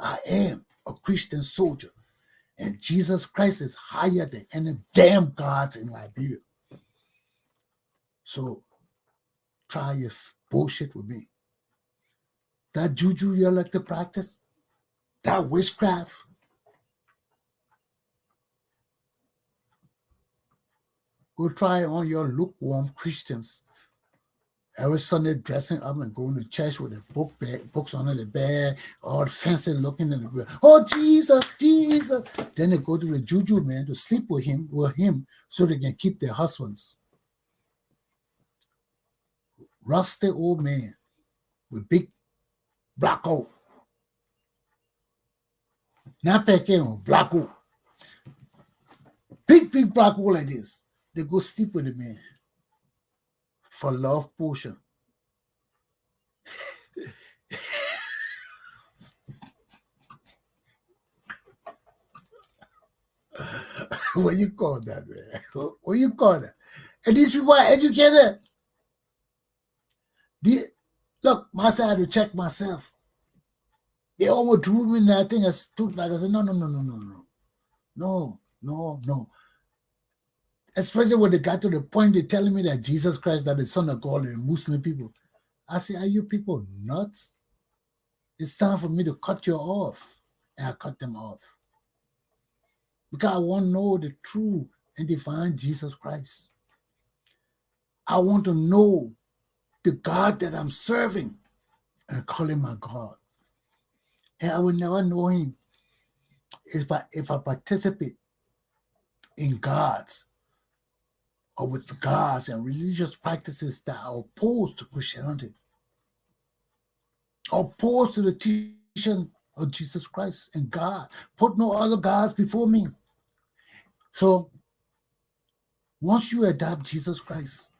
I am a Christian soldier. And Jesus Christ is higher than any damn gods in Liberia. So try your bullshit with me. That juju you like to practice, that witchcraft, go try it on your lukewarm Christians. Every Sunday dressing up and going to church with the books under the bed, all fancy looking in the ground. Oh, Jesus, Jesus. Then they go to the juju man to sleep with him so they can keep their husbands. Rusty old man with big black coat. Not packing black coat. Big black coat like this. They go sleep with the man for love potion. What you call that, man? What you call that? And these people are educated. Look, I had to check myself. They almost threw me in that thing. I stood back. I said, no. Especially when they got to the point they're telling me that Jesus Christ, that the Son of God, and Muslim people. I say, are you people nuts? It's time for me to cut you off. And I cut them off. Because I want to know the true and divine Jesus Christ. I want to know the God that I'm serving and call him my God. And I will never know him if I participate in gods or with the gods and religious practices that are opposed to Christianity, opposed to the teaching of Jesus Christ and God. Put no other gods before me. So once you adopt Jesus Christ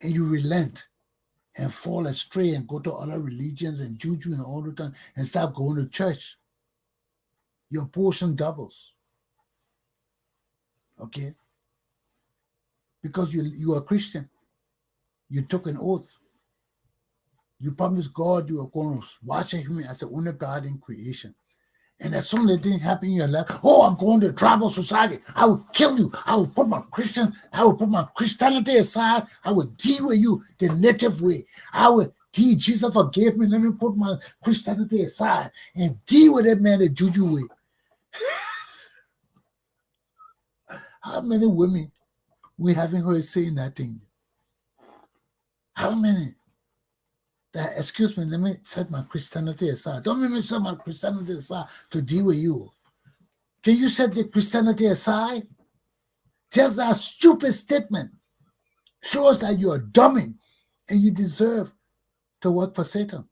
and you relent and fall astray and go to other religions and juju and all the time and stop going to church, your portion doubles. Okay? Because you are a Christian. You took an oath. You promised God you are going to worship him as the only God in creation. And as soon as it didn't happen in your life, oh, I'm going to tribal society. I will kill you. I will put my Christianity aside. I will deal with you the native way. I will deal. Jesus forgave me. Let me put my Christianity aside and deal with that man the juju way. How many women we haven't heard saying that thing? How many? That, excuse me, let me set my Christianity aside. Don't make me set my Christianity aside to deal with you. Can you set your Christianity aside? Just that stupid statement shows that you're a dummy and you deserve to work for Satan.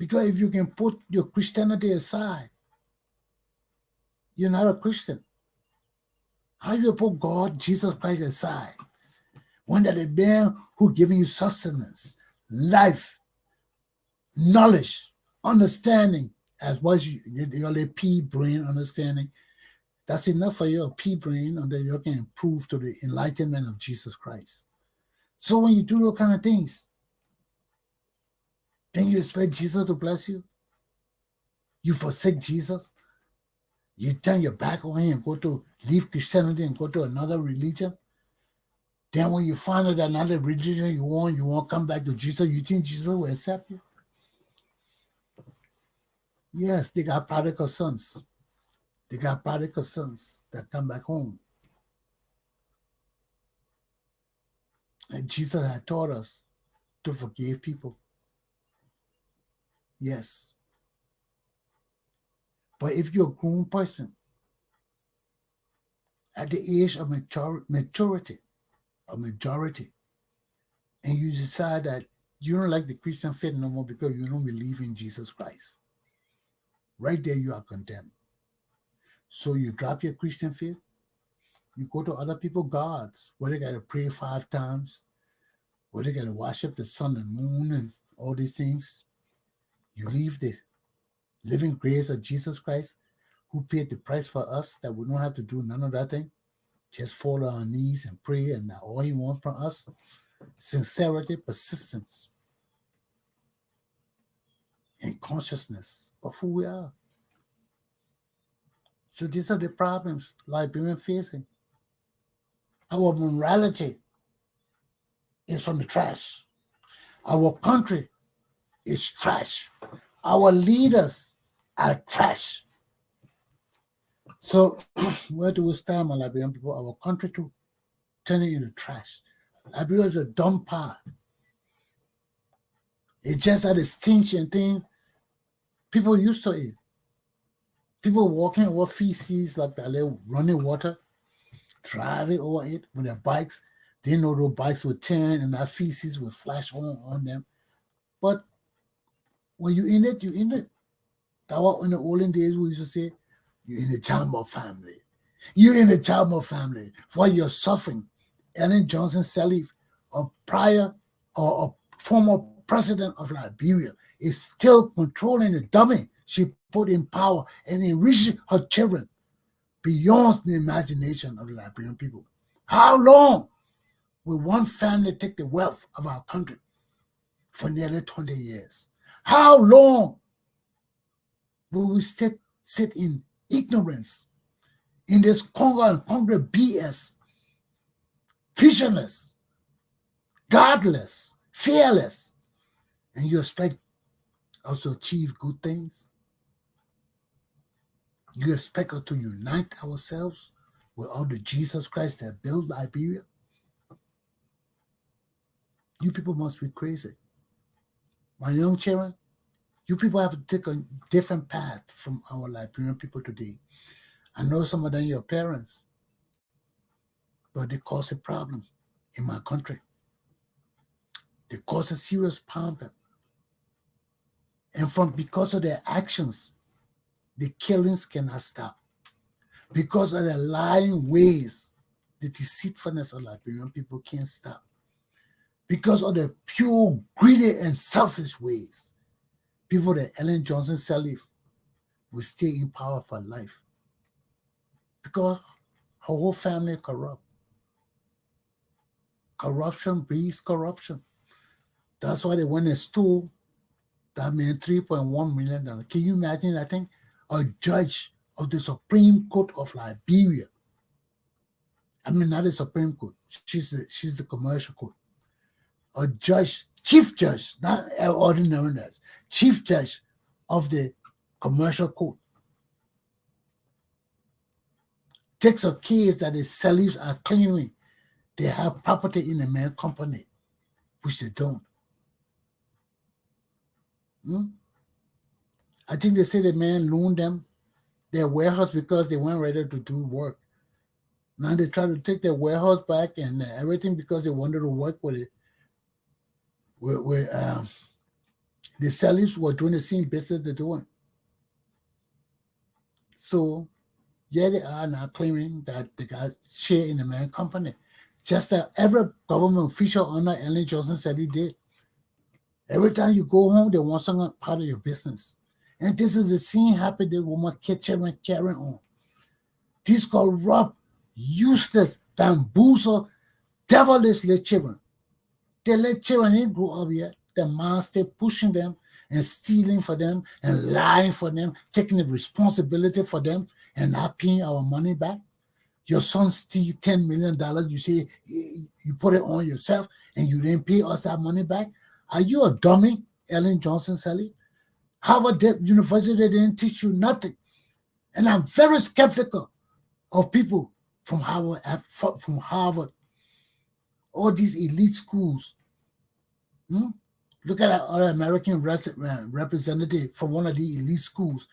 Because if you can put your Christianity aside, you're not a Christian. How do you put God, Jesus Christ aside? When that the man who giving you sustenance, life, knowledge, understanding, as well as your pea brain understanding, that's enough for your pea brain, and then you can improve to the enlightenment of Jesus Christ. So when you do those kind of things, then you expect Jesus to bless you? You forsake Jesus? You turn your back on him and go to leave Christianity and go to another religion? Then when you find out another religion you won't come back to Jesus, you think Jesus will accept you? Yes, they got prodigal sons. They got prodigal sons that come back home. And Jesus had taught us to forgive people. Yes. But if you're a grown person at the age of maturity, a majority, and you decide that you don't like the Christian faith no more because you don't believe in Jesus Christ, right there you are condemned. So you drop your Christian faith, you go to other people's gods, where they got to pray 5 times, where they got to worship the sun and moon and all these things. You leave the living grace of Jesus Christ, who paid the price for us, that we don't have to do none of that thing. Just fall on our knees and pray, and that all he wants from us, sincerity, persistence, and consciousness of who we are. So these are the problems Liberian facing. Our morality is from the trash. Our country is trash. Our leaders are trash. So where do we stand, my Liberian people? Our country to turn it into trash. Liberia is a dumb part. It's just that extinction thing people used to eat. People walking over feces like that, little running water, driving over it with their bikes. They know those bikes would turn and that feces would flash on them. But when you in it, you in it. That was in the olden days we used to say, you're in the Chalmers family. You're in the Chalmers family. For you're suffering. Ellen Johnson-Sirleaf, a prior or a former president of Liberia, is still controlling the dummy she put in power and enriching her children beyond the imagination of the Liberian people. How long will one family take the wealth of our country? For nearly 20 years. How long will we sit in ignorance, in this Congo and Congo BS, visionless, godless, fearless, and you expect us to achieve good things? You expect us to unite ourselves with all the Jesus Christ that built Liberia? You people must be crazy. My young children, you people have to take a different path from our Liberian people today. I know some of them your parents. but they cause a problem in my country. They cause a serious problem. And because of their actions, the killings cannot stop. Because of their lying ways, the deceitfulness of Liberian people can't stop. Because of their pure, greedy, and selfish ways, people like Ellen Johnson-Sirleaf will stay in power for life. Because her whole family corrupt. Corruption breeds corruption. That's why they went and stole that man $3.1 million. Can you imagine? I think a judge of the Supreme Court of Liberia. I mean, not the Supreme Court. She's the commercial court. A judge, chief judge, not an ordinary judge, chief judge of the commercial court takes a case that the Sirleafs are claiming they have property in the main company, which they don't. I think they say the man loaned them their warehouse because they weren't ready to do work. Now they try to take their warehouse back and everything because they wanted to work with it. The Sirleafs were doing the same business they're doing. So, yeah, they are now claiming that they got share in the main company. Just that every government official under Ellen Johnson-Sirleaf did. Every time you go home, they want some part of your business. And this is the same happening with my children carrying on. These corrupt, useless, bamboozle, devilish little children. They let children ain't grow up yet. The man stay pushing them and stealing for them and lying for them, taking the responsibility for them and not paying our money back. Your son steal $10 million. You say you put it on yourself and you didn't pay us that money back. Are you a dummy, Ellen Johnson-Sirleaf? Harvard University didn't teach you nothing. And I'm very skeptical of people from Harvard, all these elite schools. Look at our other American representative from one of the elite schools.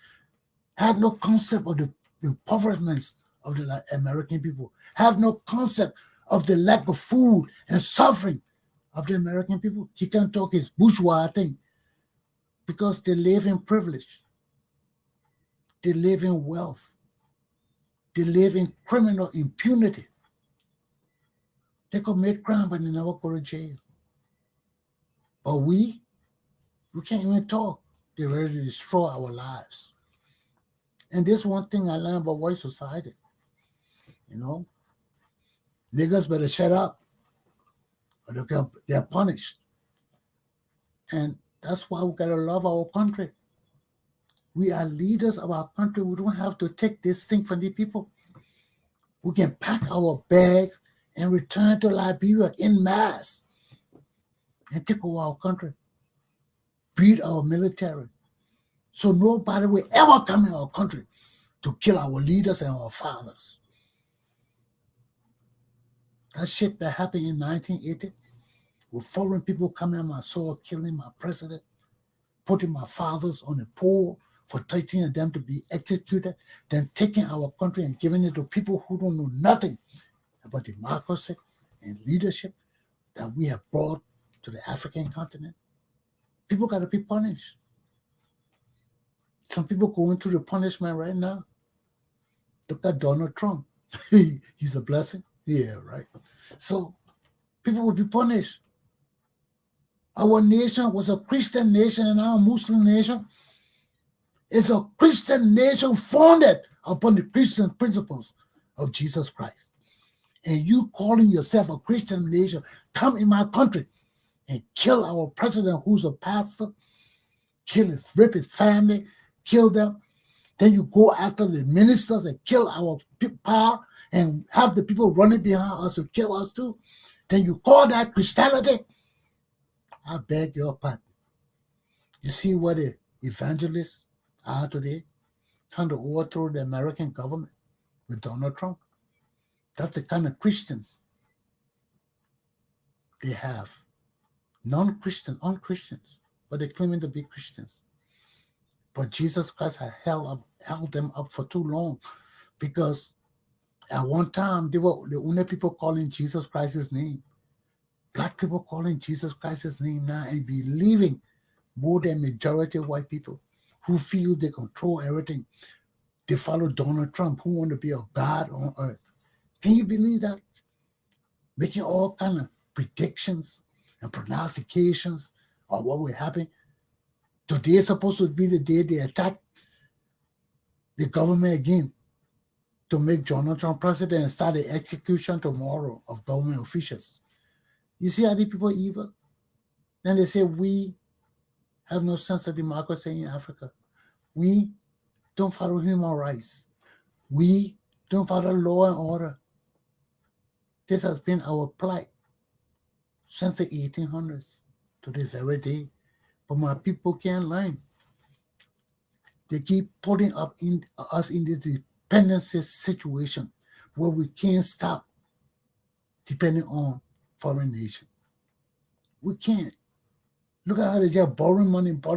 Had no concept of the impoverishment of the American people. Have no concept of the lack of food and suffering of the American people. He can't talk his bourgeois thing because they live in privilege. They live in wealth. They live in criminal impunity. They commit crime, but they never go to jail. But we can't even talk. They're ready to destroy our lives. And this one thing I learned about white society. Niggas better shut up or they're punished. And that's why we got to love our country. We are leaders of our country. We don't have to take this thing from the people. We can pack our bags and return to Liberia en masse and take over our country, breed our military. So nobody will ever come in our country to kill our leaders and our fathers. That shit that happened in 1980 with foreign people coming on my soil, killing my president, putting my fathers on the pole for threatening them to be executed, then taking our country and giving it to people who don't know nothing about democracy and leadership that we have brought to the African continent. People got to be punished. Some people going through the punishment right now. Look at Donald Trump. He's a blessing. Yeah, right. So people will be punished. Our nation was a Christian nation and now a Muslim nation. It's a Christian nation founded upon the Christian principles of Jesus Christ. And you calling yourself a Christian nation, come in my country and kill our president who's a pastor, rip his family, kill them. Then you go after the ministers and kill our power and have the people running behind us to kill us too. Then you call that Christianity? I beg your pardon. You see what the evangelists are today? Trying to overthrow the American government with Donald Trump. That's the kind of Christians they have. Non-Christians, unchristians, but they're claiming to be Christians. But Jesus Christ had held them up for too long because At one time, they were the only people calling Jesus Christ's name. Black people calling Jesus Christ's name now and believing more than majority of white people who feel they control everything. They follow Donald Trump, who want to be a God on earth. Can you believe that? Making all kind of predictions and pronostications of what will happen. Today is supposed to be the day they attack the government again to make Donald Trump president and start the execution tomorrow of government officials. You see how the people are evil? Then they say we have no sense of democracy in Africa. We don't follow human rights. We don't follow law and order. This has been our plight since the 1800s to this very day. But my people can't learn. They keep putting us in this dependency situation where we can't stop depending on foreign nations. We can't. Look at how they just borrowing money. And the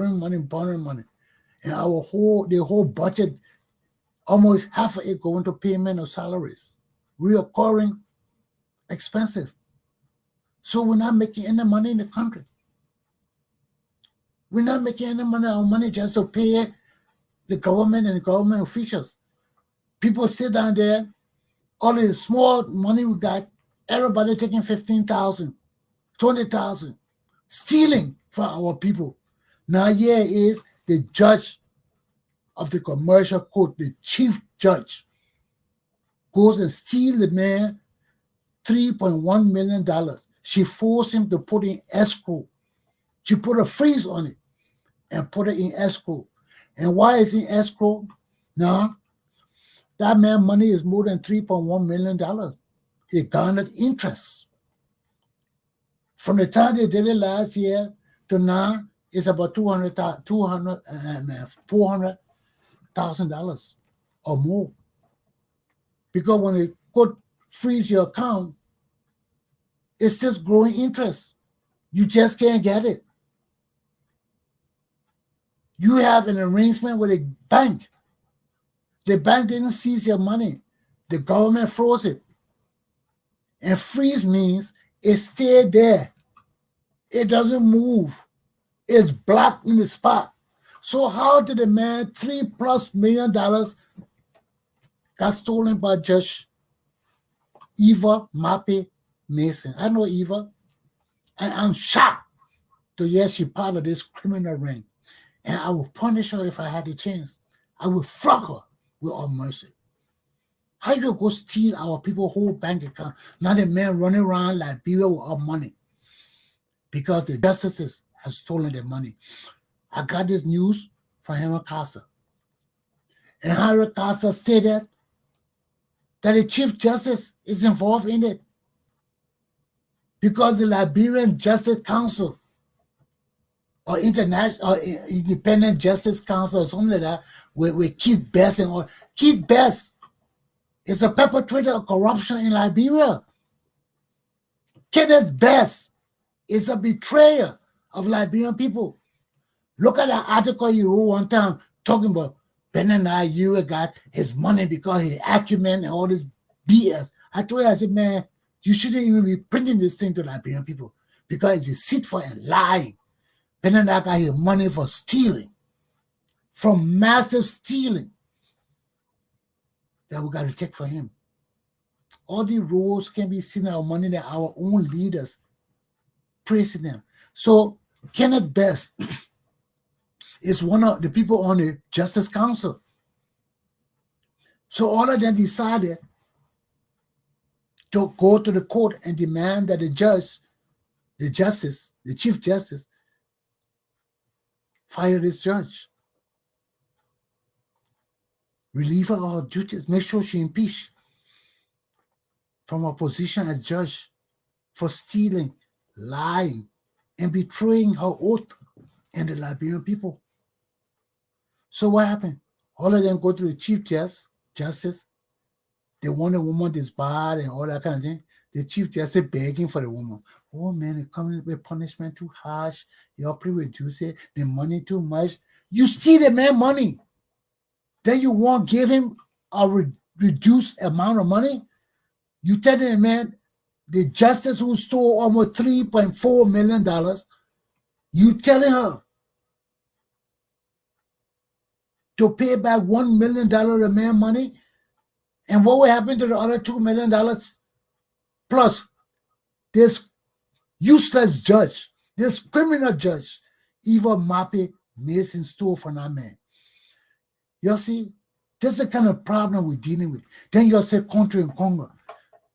whole budget, almost half of it going to payment of salaries. Reoccurring expensive. So we're not making any money in the country. We're not making any money. Our money just to pay the government and the government officials. People sit down there, all the small money we got, everybody taking 15,000, 20,000, stealing from our people. Now here is the judge of the commercial court, the chief judge, goes and steals the man $3.1 million. She forced him to put in escrow. She put a freeze on it and put it in escrow. And why is it in escrow? Now, that man's money is more than $3.1 million. It garnered interest. From the time they did it last year to now, it's about $400,000 or more. Because when they could freeze your account, it's just growing interest. You just can't get it. You have an arrangement with a bank. The bank didn't seize your money. The government froze it. And freeze means it stayed there. It doesn't move. It's blocked in the spot. So how did the man $3+ million got stolen by Judge Eva Mape Mason? I know Eva. And I'm shocked to hear she's part of this criminal ring. And I will punish her if I had the chance. I will flog her with all mercy. How you go steal our people's whole bank account? Now the man running around Liberia with our money because the justices have stolen their money. I got this news from Henry Casa. And Henry Casa stated that the Chief Justice is involved in it because the Liberian Justice Council or International or Independent Justice Council or something like that with Keith Best and all. Keith Best is a perpetrator of corruption in Liberia. Kenneth Best is a betrayer of Liberian people. Look at that article he wrote one time talking about Bernard Ayew got his money because his acumen and all this BS. I told you, I said, man, you shouldn't even be printing this thing to Liberian people because it's deceitful and lying. Bernard got his money for stealing, from massive stealing that we got to take for him. All the roles can be seen our money that our own leaders praising them. So Kenneth Best is one of the people on the Justice Council. So all of them decided to go to the court and demand that the judge, the justice, the Chief Justice, fire this judge. Relieve her of her duties, make sure she impeached from her position as judge for stealing, lying, and betraying her oath and the Liberian people. So what happened? All of them go to the Chief Justice. They want the woman disbarred and all that kind of thing. The Chief Justice begging for the woman. Oh man, it's coming with punishment too harsh. Y'all pre-reduce it. The money too much. You steal the man money. Then you won't give him a reduced amount of money. You tell the man, the justice who stole almost $3.4 million, you telling her to pay back $1 million of man money? And what will happen to the other $2 million? Plus, this useless judge, this criminal judge, Eva Mape Mason stole from that man. You see, this is the kind of problem we're dealing with. Then you'll say country in Congo.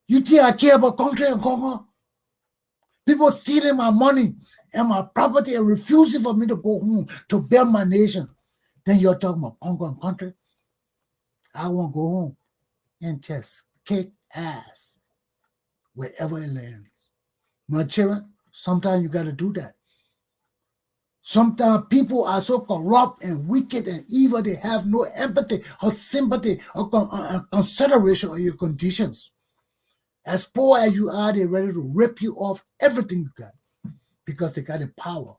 You think I care about country in Congo? People stealing my money and my property and refusing for me to go home to build my nation. Then you're talking about Congo and country. I want to go home and just kick ass wherever it lands. My children, sometimes you got to do that. Sometimes people are so corrupt and wicked and evil, they have no empathy or sympathy or consideration of your conditions. As poor as you are, they're ready to rip you off everything you got because they got the power,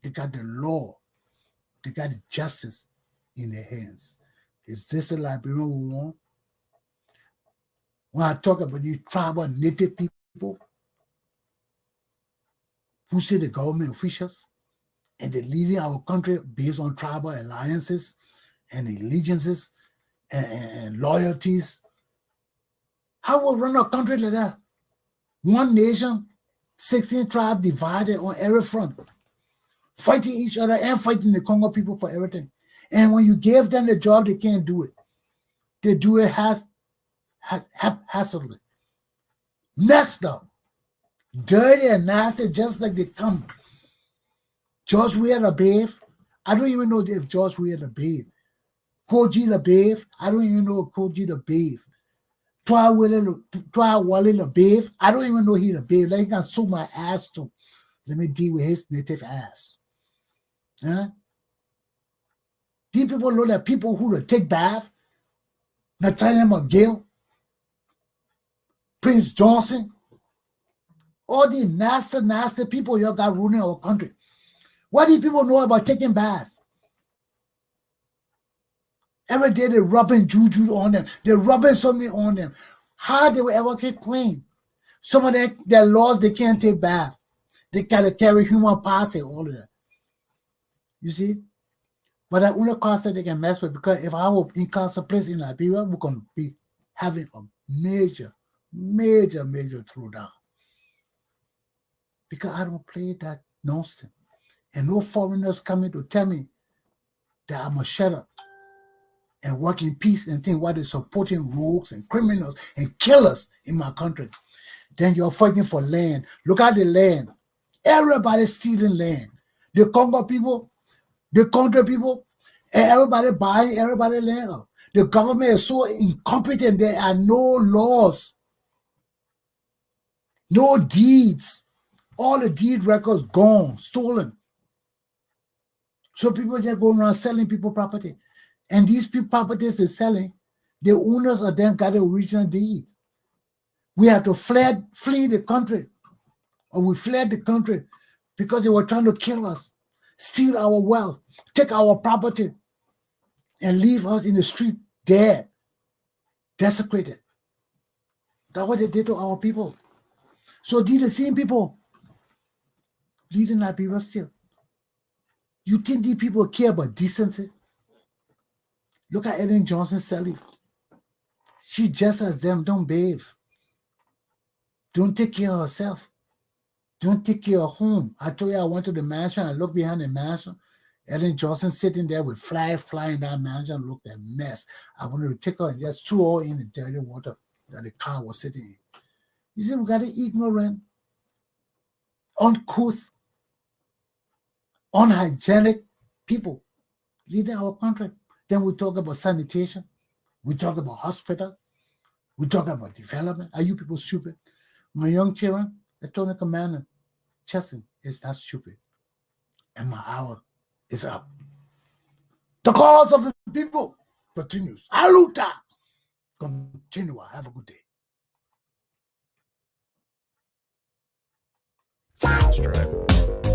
they got the law, they got the justice in their hands. Is this the Liberian we want? When I talk about these tribal native people who say the government officials and they're leading our country based on tribal alliances and allegiances and loyalties, how will run a country like that? One nation, 16 tribes divided on every front, fighting each other and fighting the Congo people for everything. And when you give them the job, they can't do it. They do it haphazardly, messed up, dirty and nasty, just like they come. George Weah the Babe, I don't even know if George Weah the Babe. Koji the Babe, I don't even know Koji the Babe. Twa Wally the Babe, I don't even know he the Babe. Like he can sue my ass too. Let me deal with his native ass. Huh? These people look like people who will take bath. Nathaniel McGill, Prince Johnson, all these nasty people you got ruling our country. What do people know about taking bath? Every day they're rubbing juju on them. They're rubbing something on them. How they will ever get clean? Some of their laws, they can't take bath. They gotta carry human parts and all of that. You see? But that only concept they can mess with, because if I were in constant place in Liberia, we're gonna be having a major throwdown. Because I don't play that nonsense. And no foreigners coming to tell me that I must shut up and work in peace and think while they're supporting rogues and criminals and killers in my country. Then you're fighting for land. Look at the land. Everybody's stealing land. The Congo people, the country people, and everybody buying everybody's land up. The government is so incompetent. There are no laws, no deeds. All the deed records gone, stolen. So people just go around selling people property. And these properties they're selling, the owners of them got the original deed. We have to flee the country. Or we fled the country because they were trying to kill us, steal our wealth, take our property, and leave us in the street dead, desecrated. That's what they did to our people. So these are the same people leading Liberia still. You think these people care about decency? Look at Ellen Johnson-Sirleaf. She just as them, don't bathe. Don't take care of herself. Don't take care of home. I told you I went to the mansion. I looked behind the mansion. Ellen Johnson sitting there with flies flying down the mansion. Looked a mess. I wanted to take her and just throw her in the dirty water that the car was sitting in. You see, we got to ignorant, uncouth, unhygienic people leading our country. Then we talk about sanitation. We talk about hospital. We talk about development. Are you people stupid? My young children, Lieutenant Commander Chessin is not stupid. And my hour is up. The cause of the people continues. Aluta! Continue. Have a good day. That's right.